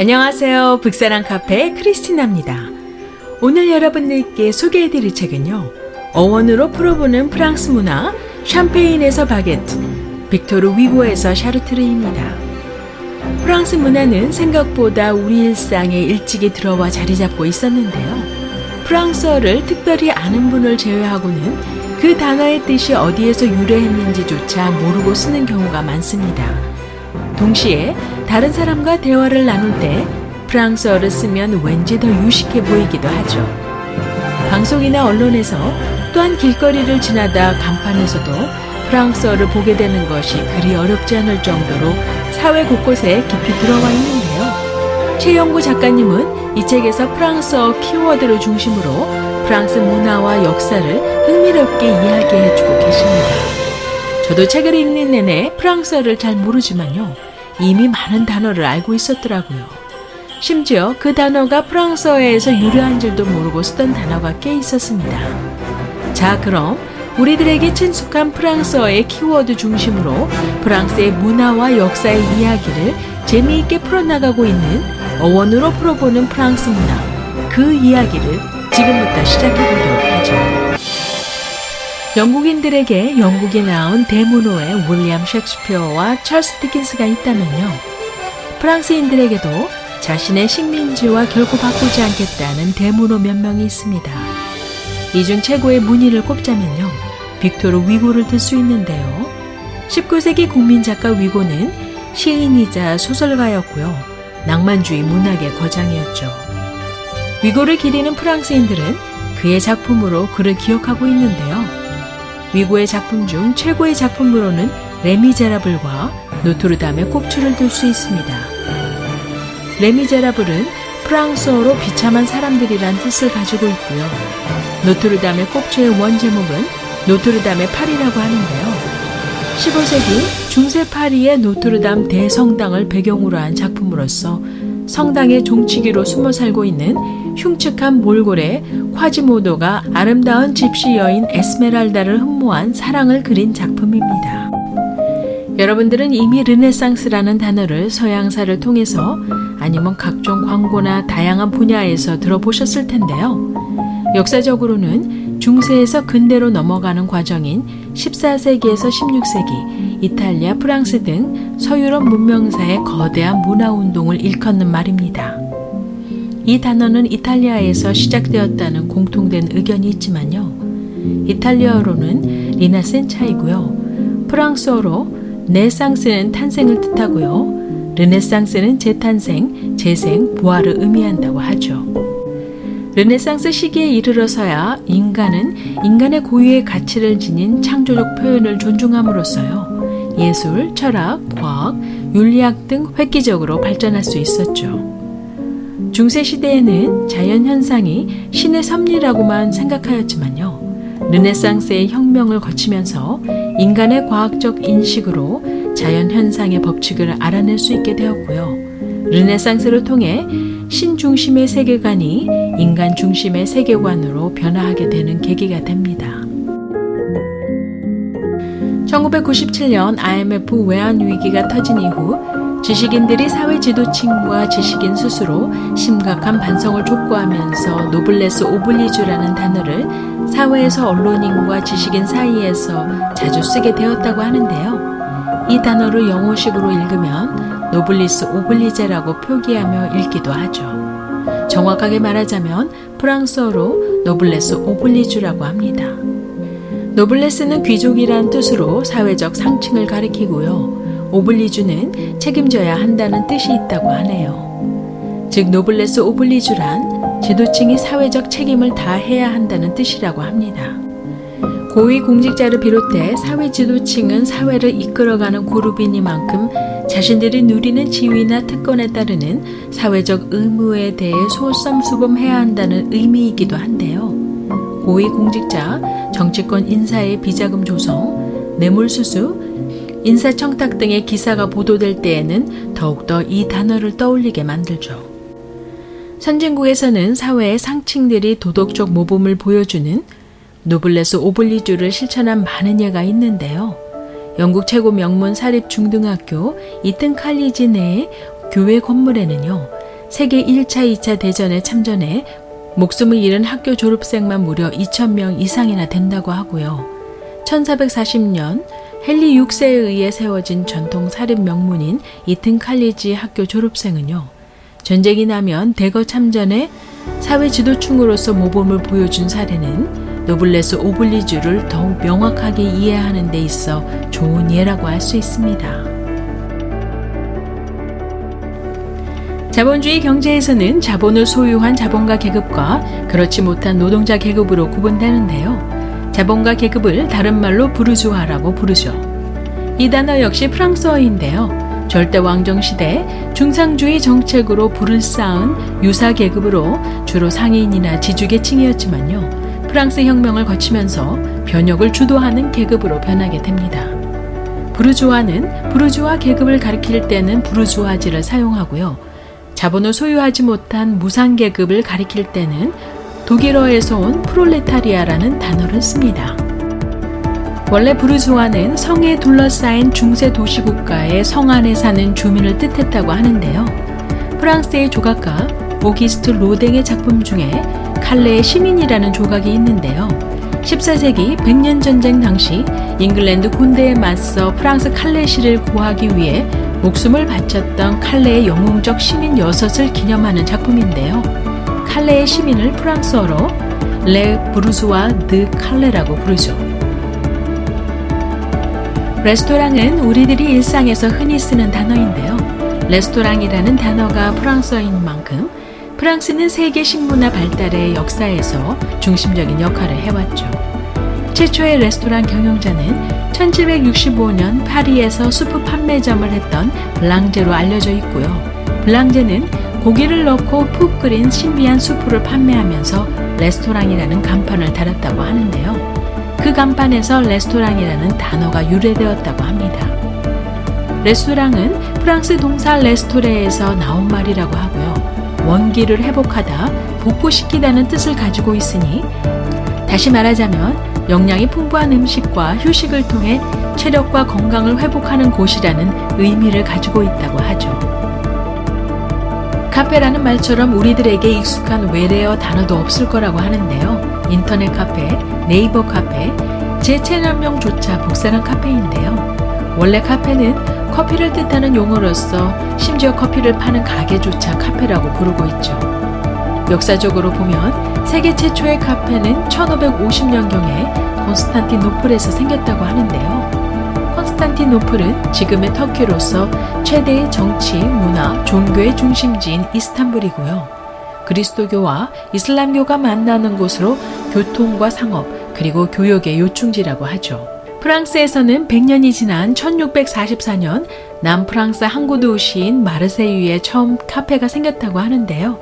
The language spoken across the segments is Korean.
안녕하세요. 북사랑 카페 크리스티나입니다. 오늘 여러분들께 소개해드릴 책은요, 어원으로 풀어보는 프랑스 문화, 샴페인에서 바게트, 빅토르 위고에서 샤르트르입니다. 프랑스 문화는 생각보다 우리 일상에 일찍이 들어와 자리 잡고 있었는데요. 프랑스어를 특별히 아는 분을 제외하고는 그 단어의 뜻이 어디에서 유래했는지조차 모르고 쓰는 경우가 많습니다. 동시에 다른 사람과 대화를 나눌 때 프랑스어를 쓰면 왠지 더 유식해 보이기도 하죠. 방송이나 언론에서 또한 길거리를 지나다 간판에서도 프랑스어를 보게 되는 것이 그리 어렵지 않을 정도로 사회 곳곳에 깊이 들어와 있는데요. 최영구 작가님은 이 책에서 프랑스어 키워드를 중심으로 프랑스 문화와 역사를 흥미롭게 이야기해주고 계십니다. 저도 책을 읽는 내내 프랑스어를 잘 모르지만요, 이미 많은 단어를 알고 있었더라고요. 심지어 그 단어가 프랑스어에서 유래한 줄도 모르고 쓰던 단어가 꽤 있었습니다. 자, 그럼 우리들에게 친숙한 프랑스어의 키워드 중심으로 프랑스의 문화와 역사의 이야기를 재미있게 풀어나가고 있는 어원으로 풀어보는 프랑스 문화, 그 이야기를 지금부터 시작해보도록 하죠. 영국인들에게 영국에 나온 대문호의 윌리엄 셰익스피어와 찰스 디킨스가 있다면요, 프랑스인들에게도 자신의 식민지와 결코 바꾸지 않겠다는 대문호 몇 명이 있습니다. 이 중 최고의 문인을 꼽자면요, 빅토르 위고를 들 수 있는데요. 19세기 국민작가 위고는 시인이자 소설가였고요, 낭만주의 문학의 거장이었죠. 위고를 기리는 프랑스인들은 그의 작품으로 그를 기억하고 있는데요. 위고의 작품 중 최고의 작품으로는 레미제라블과 노트르담의 꼽추를 들 수 있습니다. 레미제라블은 프랑스어로 비참한 사람들이란 뜻을 가지고 있고요. 노트르담의 꼽추의 원제목은 노트르담의 팔이라고 하는데요. 15세기 중세 파리의 노트르담 대성당을 배경으로 한 작품으로서 성당의 종치기로 숨어 살고 있는 흉측한 몰골의 콰지모도가 아름다운 집시 여인 에스메랄다를 흠모한 사랑을 그린 작품입니다. 여러분들은 이미 르네상스라는 단어를 서양사를 통해서 아니면 각종 광고나 다양한 분야에서 들어보셨을 텐데요. 역사적으로는 중세에서 근대로 넘어가는 과정인 14세기에서 16세기 이탈리아, 프랑스 등 서유럽 문명사의 거대한 문화운동을 일컫는 말입니다. 이 단어는 이탈리아에서 시작되었다는 공통된 의견이 있지만요, 이탈리아어로는 리나센차이고요, 프랑스어로 네상스는 탄생을 뜻하고요, 르네상스는 재탄생, 재생, 부활을 의미한다고 하죠. 르네상스 시기에 이르러서야 인간은 인간의 고유의 가치를 지닌 창조적 표현을 존중함으로써요, 예술, 철학, 과학, 윤리학 등 획기적으로 발전할 수 있었죠. 중세시대에는 자연현상이 신의 섭리라고만 생각하였지만요, 르네상스의 혁명을 거치면서 인간의 과학적 인식으로 자연현상의 법칙을 알아낼 수 있게 되었고요, 르네상스를 통해 신 중심의 세계관이 인간 중심의 세계관으로 변화하게 되는 계기가 됩니다. 1997년 IMF 외환위기가 터진 이후 지식인들이 사회 지도층과 지식인 스스로 심각한 반성을 촉구하면서 노블레스 오블리주라는 단어를 사회에서 언론인과 지식인 사이에서 자주 쓰게 되었다고 하는데요. 이 단어를 영어식으로 읽으면 노블리스 오블리제라고 표기하며 읽기도 하죠. 정확하게 말하자면 프랑스어로 노블레스 오블리주라고 합니다. 노블레스는 귀족이란 뜻으로 사회적 상층을 가리키고요, 오블리주는 책임져야 한다는 뜻이 있다고 하네요. 즉 노블레스 오블리주란 지도층이 사회적 책임을 다해야 한다는 뜻이라고 합니다. 고위 공직자를 비롯해 사회 지도층은 사회를 이끌어가는 그룹이니만큼 자신들이 누리는 지위나 특권에 따르는 사회적 의무에 대해 솔선수범해야 한다는 의미이기도 한데요. 고위 공직자, 정치권 인사의 비자금 조성, 뇌물수수, 인사청탁 등의 기사가 보도될 때에는 더욱더 이 단어를 떠올리게 만들죠. 선진국에서는 사회의 상층들이 도덕적 모범을 보여주는 노블레스 오블리주를 실천한 많은 예가 있는데요. 영국 최고 명문 사립 중등학교 이튼 칼리지 내의 교회 건물에는요, 세계 1차, 2차 대전에 참전해 목숨을 잃은 학교 졸업생만 무려 2,000명 이상이나 된다고 하고요. 1440년 헨리 6세에 의해 세워진 전통 살인 명문인 이튼 칼리지 학교 졸업생은요. 전쟁이 나면 대거 참전해 사회 지도층으로서 모범을 보여준 사례는 노블레스 오블리주를 더욱 명확하게 이해하는 데 있어 좋은 예라고 할 수 있습니다. 자본주의 경제에서는 자본을 소유한 자본가 계급과 그렇지 못한 노동자 계급으로 구분되는데요. 자본가 계급을 다른 말로 부르주아라고 부르죠. 이 단어 역시 프랑스어인데요. 절대 왕정 시대 중상주의 정책으로 부를 쌓은 유사 계급으로 주로 상인이나 지주계층이었지만요. 프랑스 혁명을 거치면서 변혁을 주도하는 계급으로 변하게 됩니다. 부르주아는 부르주아 계급을 가리킬 때는 부르주아지를 사용하고요. 자본을 소유하지 못한 무상 계급을 가리킬 때는 독일어에서 온 프롤레타리아라는 단어를 씁니다. 원래 부르주아는 성에 둘러싸인 중세 도시국가의 성 안에 사는 주민을 뜻했다고 하는데요. 프랑스의 조각가 오기스트 로댕의 작품 중에 칼레의 시민이라는 조각이 있는데요. 14세기 100년 전쟁 당시 잉글랜드 군대에 맞서 프랑스 칼레시를 구하기 위해 목숨을 바쳤던 칼레의 영웅적 시민 6을 기념하는 작품인데요. 칼레의 시민을 프랑스어로 레 부르주아 드 칼레라고 부르죠. 레스토랑은 우리들이 일상에서 흔히 쓰는 단어인데요. 레스토랑이라는 단어가 프랑스어인 만큼 프랑스는 세계 식문화 발달의 역사에서 중심적인 역할을 해왔죠. 최초의 레스토랑 경영자는 1765년 파리에서 수프 판매점을 했던 블랑제로 알려져 있고요. 블랑제는 고기를 넣고 푹 끓인 신비한 수프를 판매하면서 레스토랑이라는 간판을 달았다고 하는데요. 그 간판에서 레스토랑이라는 단어가 유래되었다고 합니다. 레스토랑은 프랑스 동사 레스토레에서 나온 말이라고 하고요. 원기를 회복하다, 복구시키다는 뜻을 가지고 있으니 다시 말하자면 영양이 풍부한 음식과 휴식을 통해 체력과 건강을 회복하는 곳이라는 의미를 가지고 있다고 하죠. 카페라는 말처럼 우리들에게 익숙한 외래어 단어도 없을 거라고 하는데요. 인터넷 카페, 네이버 카페, 제 채널명조차 복사한 카페인데요. 원래 카페는 커피를 뜻하는 용어로서 심지어 커피를 파는 가게조차 카페라고 부르고 있죠. 역사적으로 보면 세계 최초의 카페는 1550년경에 콘스탄티노플에서 생겼다고 하는데요. 콘스탄티노플은 지금의 터키로서 최대의 정치, 문화, 종교의 중심지인 이스탄불이고요. 그리스도교와 이슬람교가 만나는 곳으로 교통과 상업, 그리고 교역의 요충지라고 하죠. 프랑스에서는 100년이 지난 1644년 남프랑스 항구 도시인 마르세유에 처음 카페가 생겼다고 하는데요.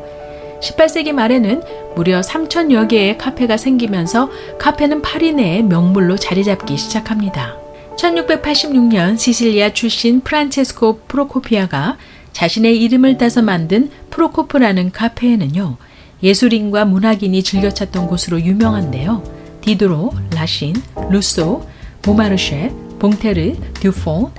18세기 말에는 무려 3,000여 개의 카페가 생기면서 카페는 파리 내에 명물로 자리 잡기 시작합니다. 1686년 시실리아 출신 프란체스코 프로코피아가 자신의 이름을 따서 만든 프로코프라는 카페에는요. 예술인과 문학인이 즐겨 찾던 곳으로 유명한데요. 디드로, 라신, 루소, 보마르쉐, 봉테르, 듀폰,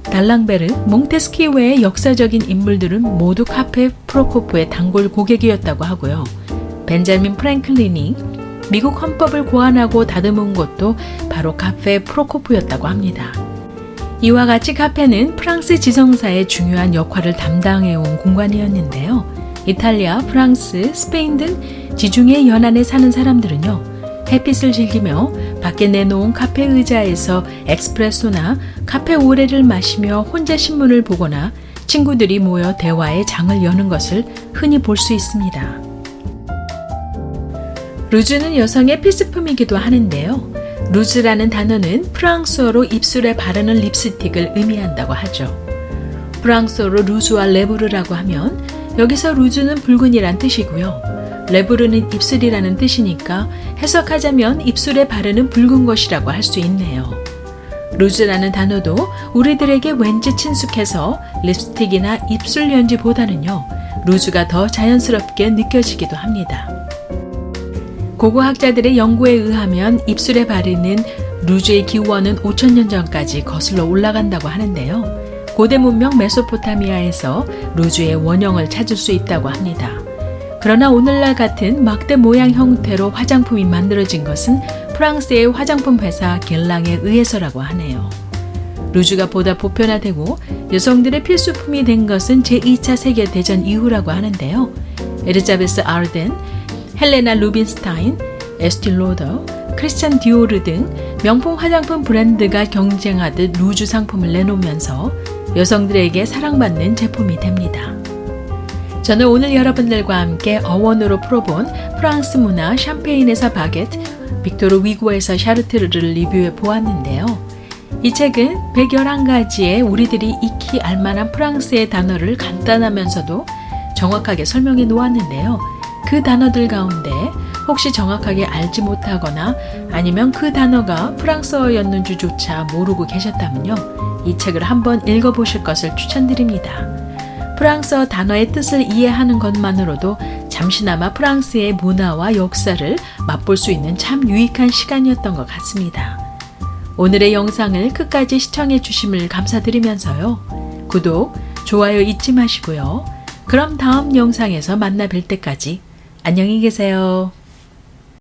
달랑베르, 몽테스키 외의 역사적인 인물들은 모두 카페 프로코프의 단골 고객이었다고 하고요. 벤자민 프랭클린이 미국 헌법을 고안하고 다듬은 곳도 바로 카페 프로코프였다고 합니다. 이와 같이 카페는 프랑스 지성사의 중요한 역할을 담당해온 공간이었는데요. 이탈리아, 프랑스, 스페인 등 지중해 연안에 사는 사람들은요. 햇빛을 즐기며 밖에 내놓은 카페 의자에서 에스프레소나 카페 오레를 마시며 혼자 신문을 보거나 친구들이 모여 대화의 장을 여는 것을 흔히 볼 수 있습니다. 루즈는 여성의 필수품이기도 하는데요. 루즈라는 단어는 프랑스어로 입술에 바르는 립스틱을 의미한다고 하죠. 프랑스어로 루즈와 레브르라고 하면 여기서 루즈는 붉은이란 뜻이고요. 레브르는 입술이라는 뜻이니까 해석하자면 입술에 바르는 붉은 것이라고 할 수 있네요. 루즈라는 단어도 우리들에게 왠지 친숙해서 립스틱이나 입술 연지보다는요. 루즈가 더 자연스럽게 느껴지기도 합니다. 고고학자들의 연구에 의하면 입술에 바르는 루즈의 기원은 5,000년 전까지 거슬러 올라간다고 하는데요. 고대 문명 메소포타미아에서 루주의 원형을 찾을 수 있다고 합니다. 그러나 오늘날 같은 막대 모양 형태로 화장품이 만들어진 것은 프랑스의 화장품 회사 겔랑에 의해서라고 하네요. 루주가 보다 보편화되고 여성들의 필수품이 된 것은 제2차 세계대전 이후라고 하는데요. 에리자베스 아르덴, 헬레나 루빈스타인, 에스티 로더, 크리스찬 디오르 등 명품 화장품 브랜드가 경쟁하듯 루주 상품을 내놓으면서 여성들에게 사랑받는 제품이 됩니다. 저는 오늘 여러분들과 함께 어원으로 풀어본 프랑스 문화 샴페인에서 바게트, 빅토르 위고에서 샤르트르를 리뷰해 보았는데요. 이 책은 111가지의 우리들이 익히 알만한 프랑스의 단어를 간단하면서도 정확하게 설명해 놓았는데요. 그 단어들 가운데 혹시 정확하게 알지 못하거나 아니면 그 단어가 프랑스어였는지조차 모르고 계셨다면요. 이 책을 한번 읽어보실 것을 추천드립니다. 프랑스어 단어의 뜻을 이해하는 것만으로도 잠시나마 프랑스의 문화와 역사를 맛볼 수 있는 참 유익한 시간이었던 것 같습니다. 오늘의 영상을 끝까지 시청해 주심을 감사드리면서요. 구독, 좋아요 잊지 마시고요. 그럼 다음 영상에서 만나 뵐 때까지 안녕히 계세요.